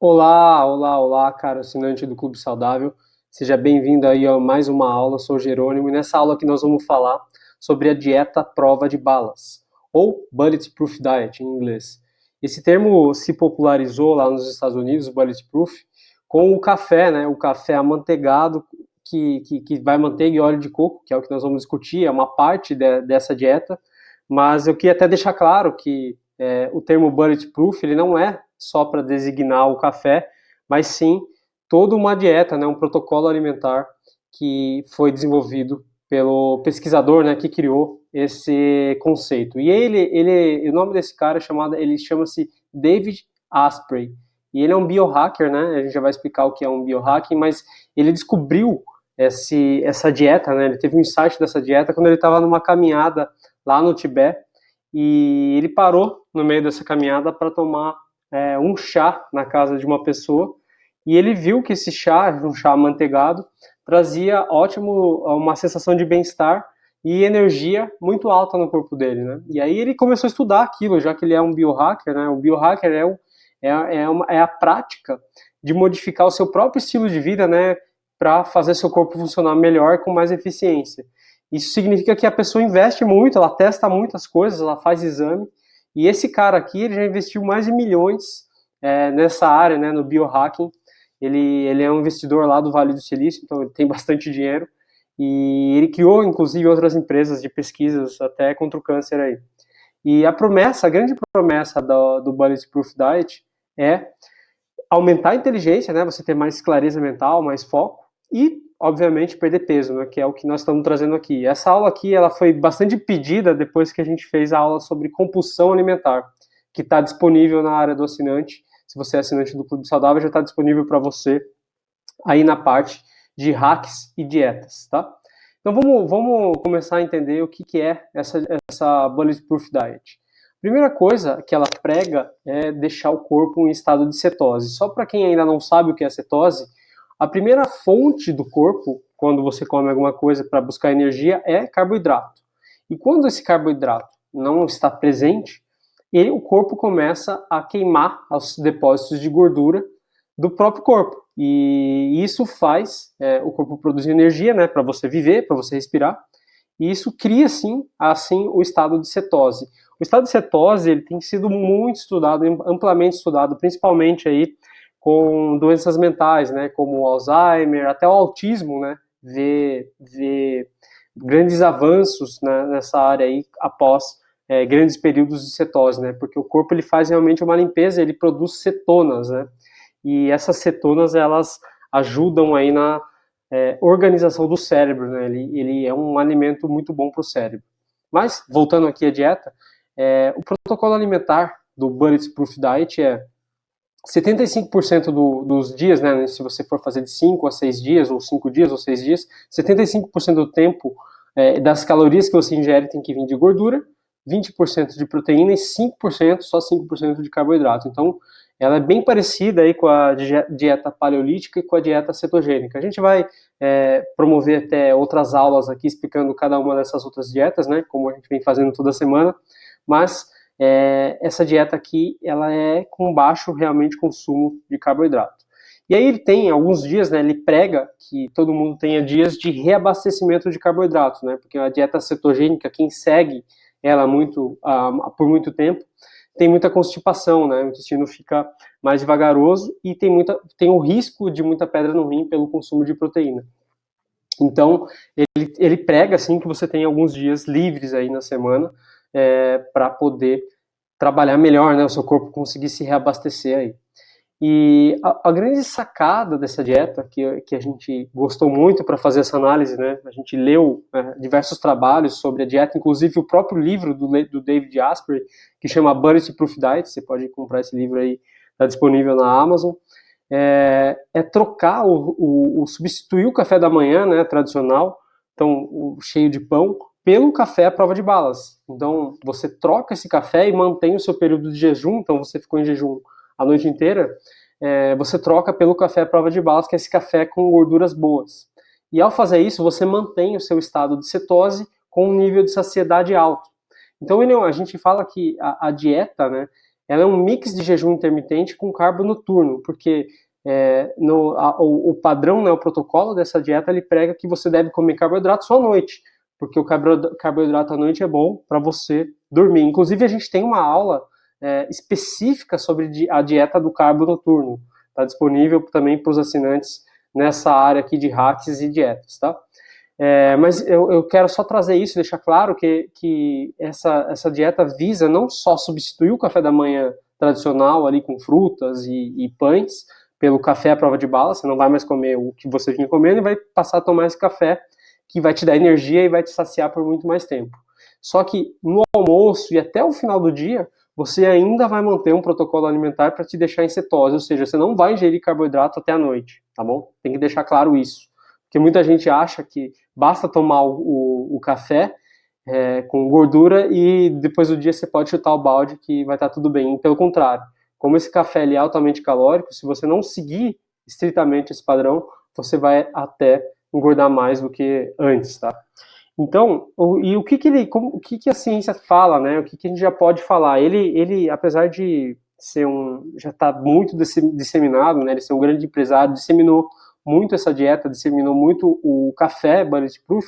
Olá, olá, olá, caro assinante do Clube Saudável. Seja bem-vindo aí a mais uma aula. Sou o Jerônimo e nessa aula aqui nós vamos falar sobre a dieta prova de balas, ou Bulletproof Diet em inglês. Esse termo se popularizou lá nos Estados Unidos, Bulletproof, com o café, né? O café amanteigado que vai manteiga e óleo de coco, que é o que nós vamos discutir, é uma parte dessa dieta, mas eu queria até deixar claro que o termo Bulletproof ele não é só para designar o café, mas sim toda uma dieta, né, um protocolo alimentar que foi desenvolvido pelo pesquisador, né, que criou esse conceito. E o nome desse cara ele chama-se David Asprey. E ele é um biohacker, né? A gente já vai explicar o que é um biohacking, mas ele descobriu essa dieta, né? Ele teve um insight dessa dieta quando ele estava numa caminhada lá no Tibete e ele parou no meio dessa caminhada para tomar um chá na casa de uma pessoa e ele viu que esse chá, um chá amanteigado, trazia uma sensação de bem-estar e energia muito alta no corpo dele, né? E aí ele começou a estudar aquilo, já que ele é um biohacker, né? O biohacker é a prática de modificar o seu próprio estilo de vida, né? Para fazer seu corpo funcionar melhor com mais eficiência. Isso significa que a pessoa investe muito, ela testa muitas coisas, ela faz exame, e esse cara aqui, ele já investiu mais de milhões nessa área, né, no biohacking. Ele é um investidor lá do Vale do Silício, então ele tem bastante dinheiro, e ele criou, inclusive, outras empresas de pesquisas até contra o câncer aí. E a grande promessa do Bulletproof Diet é aumentar a inteligência, né, você ter mais clareza mental, mais foco, e obviamente perder peso, né, que é o que nós estamos trazendo aqui. Essa aula aqui ela foi bastante pedida depois que a gente fez a aula sobre compulsão alimentar, que está disponível na área do assinante. Se você é assinante do Clube Saudável, já está disponível para você aí na parte de hacks e dietas, tá? Então vamos começar a entender o que é essa Bulletproof Diet. Primeira coisa que ela prega é deixar o corpo em estado de cetose. Só para quem ainda não sabe o que é cetose, a primeira fonte do corpo, quando você come alguma coisa para buscar energia, é carboidrato. E quando esse carboidrato não está presente, o corpo começa a queimar os depósitos de gordura do próprio corpo. E isso faz o corpo produzir energia, né, para você viver, para você respirar. E isso cria, assim, o estado de cetose. O estado de cetose ele tem sido muito estudado, amplamente estudado, principalmente aí com doenças mentais, né, como o Alzheimer, até o autismo, né, vê grandes avanços, né, nessa área aí após grandes períodos de cetose, né, porque o corpo ele faz realmente uma limpeza, ele produz cetonas, né, e essas cetonas elas ajudam aí na organização do cérebro, né, ele é um alimento muito bom para o cérebro. Mas, voltando aqui à dieta, o protocolo alimentar do Bulletproof Diet é 75% dos dias, né, se você for fazer de 5 a 6 dias, ou 5 dias ou 6 dias, 75% do tempo das calorias que você ingere tem que vir de gordura, 20% de proteína e 5%, só 5% de carboidrato. Então, ela é bem parecida aí com a dieta paleolítica e com a dieta cetogênica. A gente vai promover até outras aulas aqui explicando cada uma dessas outras dietas, né, como a gente vem fazendo toda semana, mas essa dieta aqui, ela é com baixo realmente consumo de carboidrato. E aí ele tem alguns dias, né, ele prega que todo mundo tenha dias de reabastecimento de carboidrato, né, porque a dieta cetogênica, quem segue ela por muito tempo, tem muita constipação, né, o intestino fica mais vagaroso e tem o risco de muita pedra no rim pelo consumo de proteína. Então, ele prega, assim, que você tem alguns dias livres aí na semana, para poder trabalhar melhor, né, o seu corpo conseguir se reabastecer aí. E a grande sacada dessa dieta, que a gente gostou muito para fazer essa análise, né, a gente leu diversos trabalhos sobre a dieta, inclusive o próprio livro do David Asprey, que chama Bulletproof Diet, você pode comprar esse livro aí, está disponível na Amazon, trocar, substituir o café da manhã, né, tradicional, então o cheio de pão, pelo café à prova de balas. Então, você troca esse café e mantém o seu período de jejum, então você ficou em jejum a noite inteira, você troca pelo café à prova de balas, que é esse café com gorduras boas. E ao fazer isso, você mantém o seu estado de cetose com um nível de saciedade alto. Então, a gente fala que a dieta, né, ela é um mix de jejum intermitente com carbo noturno, porque o padrão, né, o protocolo dessa dieta, ele prega que você deve comer carboidrato só à noite, porque o carboidrato à noite é bom para você dormir. Inclusive, a gente tem uma aula específica sobre a dieta do carbo noturno. Está disponível também para os assinantes nessa área aqui de hacks e dietas, tá? Mas eu quero só trazer isso, deixar claro que essa dieta visa não só substituir o café da manhã tradicional ali com frutas e pães pelo café à prova de bala. Você não vai mais comer o que você vinha comendo e vai passar a tomar esse café que vai te dar energia e vai te saciar por muito mais tempo. Só que no almoço e até o final do dia, você ainda vai manter um protocolo alimentar para te deixar em cetose, ou seja, você não vai ingerir carboidrato até a noite, tá bom? Tem que deixar claro isso. Porque muita gente acha que basta tomar o café com gordura e depois do dia você pode chutar o balde que vai estar tudo bem. Pelo contrário, como esse café ele é altamente calórico, se você não seguir estritamente esse padrão, você vai até engordar mais do que antes, tá? Então, o que a ciência fala, né? O que a gente já pode falar? Ele apesar de ser já está muito disseminado, né? Ele ser um grande empresário, disseminou muito essa dieta, disseminou muito o café Bulletproof,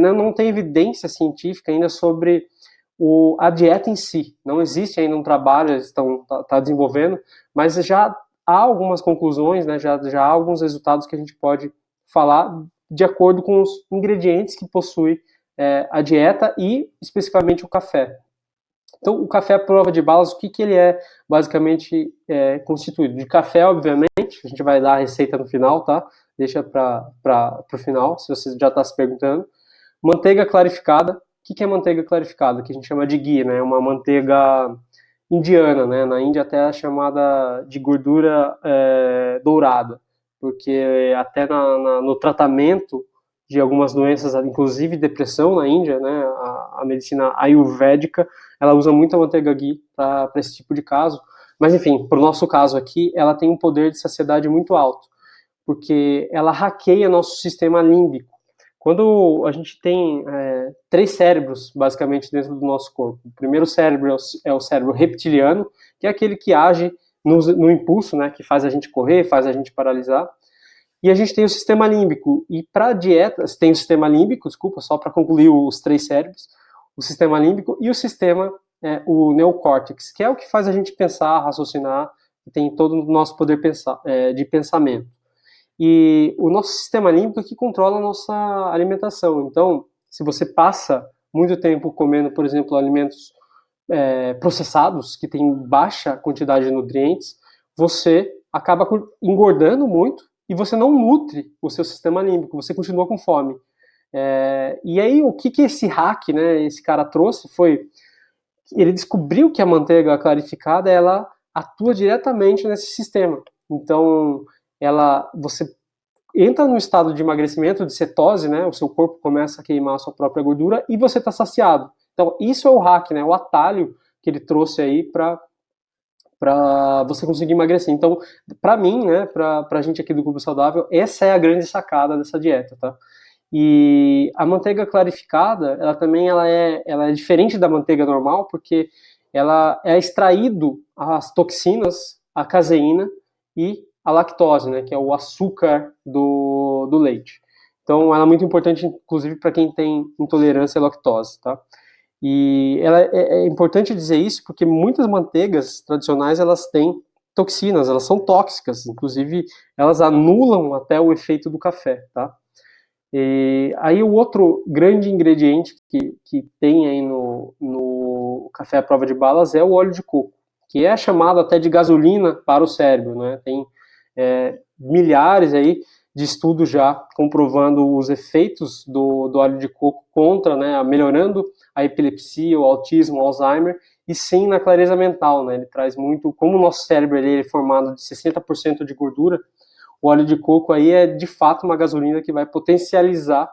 não tem evidência científica ainda sobre a dieta em si. Não existe ainda um trabalho, eles estão desenvolvendo, mas já há algumas conclusões, né? Já há alguns resultados que a gente pode falar de acordo com os ingredientes que possui a dieta e especificamente o café. Então, o café à prova de balas, o que ele é basicamente constituído? De café, obviamente, a gente vai dar a receita no final, tá? Deixa para o final, se você já está se perguntando. Manteiga clarificada. O que é manteiga clarificada? Que a gente chama de ghee, né? Uma manteiga indiana, né? Na Índia até é chamada de gordura dourada, porque até no tratamento de algumas doenças, inclusive depressão na Índia, né? A medicina ayurvédica, ela usa muito a manteiga ghee para esse tipo de caso. Mas enfim, para o nosso caso aqui, ela tem um poder de saciedade muito alto, porque ela hackeia nosso sistema límbico. Quando a gente tem 3 cérebros, basicamente, dentro do nosso corpo. O primeiro cérebro é o cérebro reptiliano, que é aquele que age no impulso, né, que faz a gente correr, faz a gente paralisar. E a gente tem o sistema límbico. E para dietas, tem o sistema límbico, desculpa, só para concluir os 3 cérebros, o sistema límbico e o sistema, o neocórtex, que é o que faz a gente pensar, raciocinar, e tem todo o nosso poder de pensamento. E o nosso sistema límbico é que controla a nossa alimentação. Então, se você passa muito tempo comendo, por exemplo, alimentos processados, que têm baixa quantidade de nutrientes, você acaba engordando muito e você não nutre o seu sistema límbico, você continua com fome. E aí, o que esse hack, né, esse cara trouxe foi, ele descobriu que a manteiga clarificada, ela atua diretamente nesse sistema. Então, você entra no estado de emagrecimento, de cetose, né? O seu corpo começa a queimar a sua própria gordura e você está saciado. Então, isso é o hack, né? O atalho que ele trouxe aí para você conseguir emagrecer. Então, para mim, né? Para a gente aqui do Clube Saudável, essa é a grande sacada dessa dieta, tá? E a manteiga clarificada, ela é diferente da manteiga normal, porque ela é extraído as toxinas, a caseína e a lactose, né, que é o açúcar do leite. Então, ela é muito importante, inclusive, para quem tem intolerância à lactose, tá? E é importante dizer isso porque muitas manteigas tradicionais, elas têm toxinas, elas são tóxicas, inclusive elas anulam até o efeito do café, tá? E aí o outro grande ingrediente que tem aí no café à prova de balas é o óleo de coco, que é chamado até de gasolina para o cérebro, né? Tem milhares aí de estudos já comprovando os efeitos do óleo de coco contra, né, melhorando a epilepsia, o autismo, o Alzheimer, e sim na clareza mental, né? Ele traz muito, como o nosso cérebro ele é formado de 60% de gordura, o óleo de coco aí é de fato uma gasolina que vai potencializar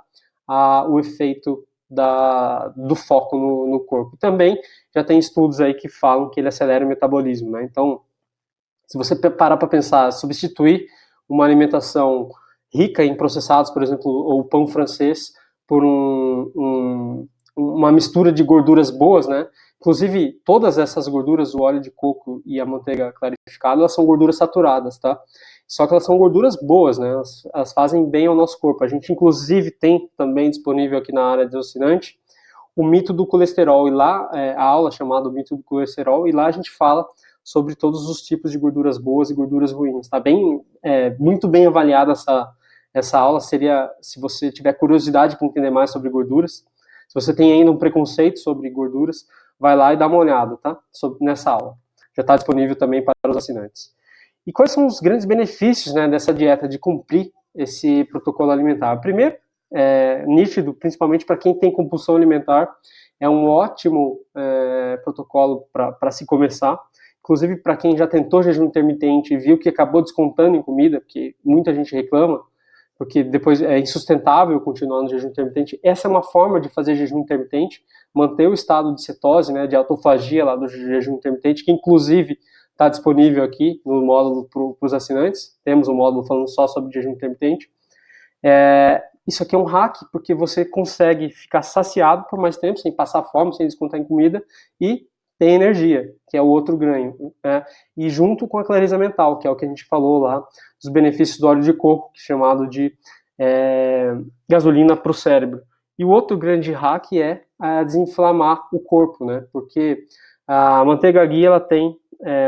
o efeito do foco no corpo. Também já tem estudos aí que falam que ele acelera o metabolismo, né? Então, se você parar para pensar, substituir uma alimentação rica em processados, por exemplo, o pão francês, por uma mistura de gorduras boas, né? inclusive, todas essas gorduras, o óleo de coco e a manteiga clarificada, elas são gorduras saturadas, tá? Só que elas são gorduras boas, né? Elas fazem bem ao nosso corpo. A gente, inclusive, tem também disponível aqui na área desossinante o mito do colesterol, e lá, a aula chamada Mito do Colesterol, e lá a gente fala sobre todos os tipos de gorduras boas e gorduras ruins. Tá muito bem avaliada essa aula. Seria, se você tiver curiosidade para entender mais sobre gorduras, se você tem ainda um preconceito sobre gorduras, vai lá e dá uma olhada, tá? Nessa aula. Já está disponível também para os assinantes. E quais são os grandes benefícios, né, dessa dieta, de cumprir esse protocolo alimentar? Primeiro, nítido, principalmente para quem tem compulsão alimentar, é um ótimo protocolo para se começar. Inclusive, para quem já tentou jejum intermitente e viu que acabou descontando em comida, porque muita gente reclama, porque depois é insustentável continuar no jejum intermitente. Essa é uma forma de fazer jejum intermitente, manter o estado de cetose, né, de autofagia lá do jejum intermitente, que inclusive está disponível aqui no módulo para os assinantes. Temos um módulo falando só sobre jejum intermitente. Isso aqui é um hack, porque você consegue ficar saciado por mais tempo, sem passar fome, sem descontar em comida, e tem energia, que é o outro ganho, né? E junto com a clareza mental, que é o que a gente falou lá, dos benefícios do óleo de coco, que é chamado de gasolina para o cérebro. E o outro grande hack é desinflamar o corpo, né? Porque a manteiga ghee, ela tem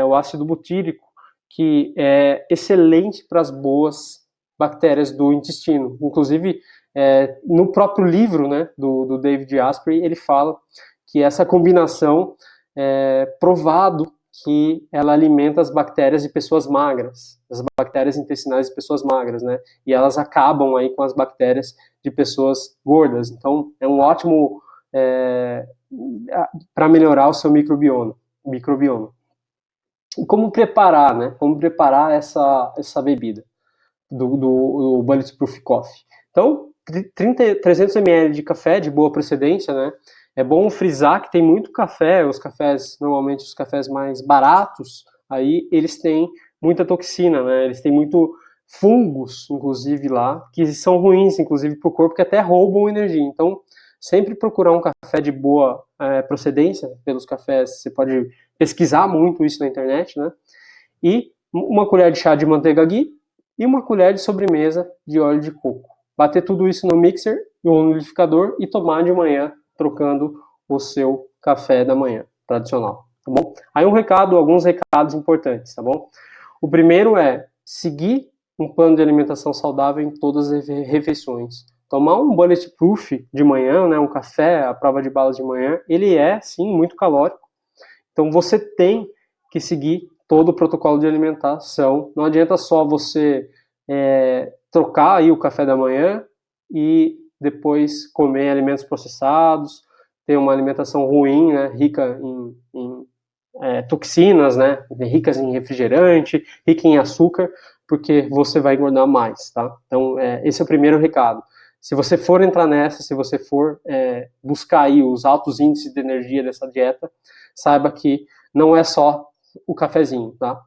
o ácido butírico, que é excelente para as boas bactérias do intestino. Inclusive, no próprio livro, né, do David Asprey, ele fala que essa combinação provado que ela alimenta as bactérias de pessoas magras, as bactérias intestinais de pessoas magras, né? E elas acabam aí com as bactérias de pessoas gordas. Então, é um ótimo para melhorar o seu microbioma. E como preparar, né? Como preparar essa bebida do Bulletproof Coffee? Então, 300 ml de café de boa procedência, né? É bom frisar que tem muito café, normalmente os cafés mais baratos, aí eles têm muita toxina, né? Eles têm muito fungos, inclusive lá, que são ruins, inclusive, para o corpo, que até roubam energia. Então, sempre procurar um café de boa procedência. Pelos cafés, você pode pesquisar muito isso na internet, né? E uma colher de chá de manteiga ghee e uma colher de sobremesa de óleo de coco. Bater tudo isso no mixer ou no liquidificador e tomar de manhã, trocando o seu café da manhã tradicional, tá bom? Aí alguns recados importantes, tá bom? O primeiro é seguir um plano de alimentação saudável em todas as refeições. Tomar um bulletproof de manhã, né, um café à prova de balas de manhã, ele é, sim, muito calórico. Então você tem que seguir todo o protocolo de alimentação. Não adianta só você trocar aí o café da manhã e depois comer alimentos processados, ter uma alimentação ruim, né, rica em toxinas, né, ricas em refrigerante, rica em açúcar, porque você vai engordar mais, tá? Então, esse é o primeiro recado. Se você for entrar nessa, se você for buscar aí os altos índices de energia dessa dieta, saiba que não é só o cafezinho, tá?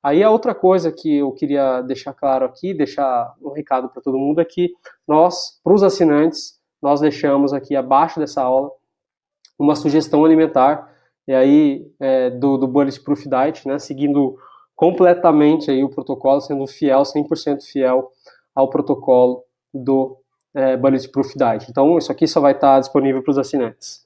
Aí a outra coisa que eu queria deixar claro aqui, deixar um recado para todo mundo, é que nós, para os assinantes, nós deixamos aqui abaixo dessa aula uma sugestão alimentar, e aí do Bulletproof Diet, né, seguindo completamente aí o protocolo, sendo fiel, 100% fiel ao protocolo do Bulletproof Diet. Então, isso aqui só vai estar disponível para os assinantes.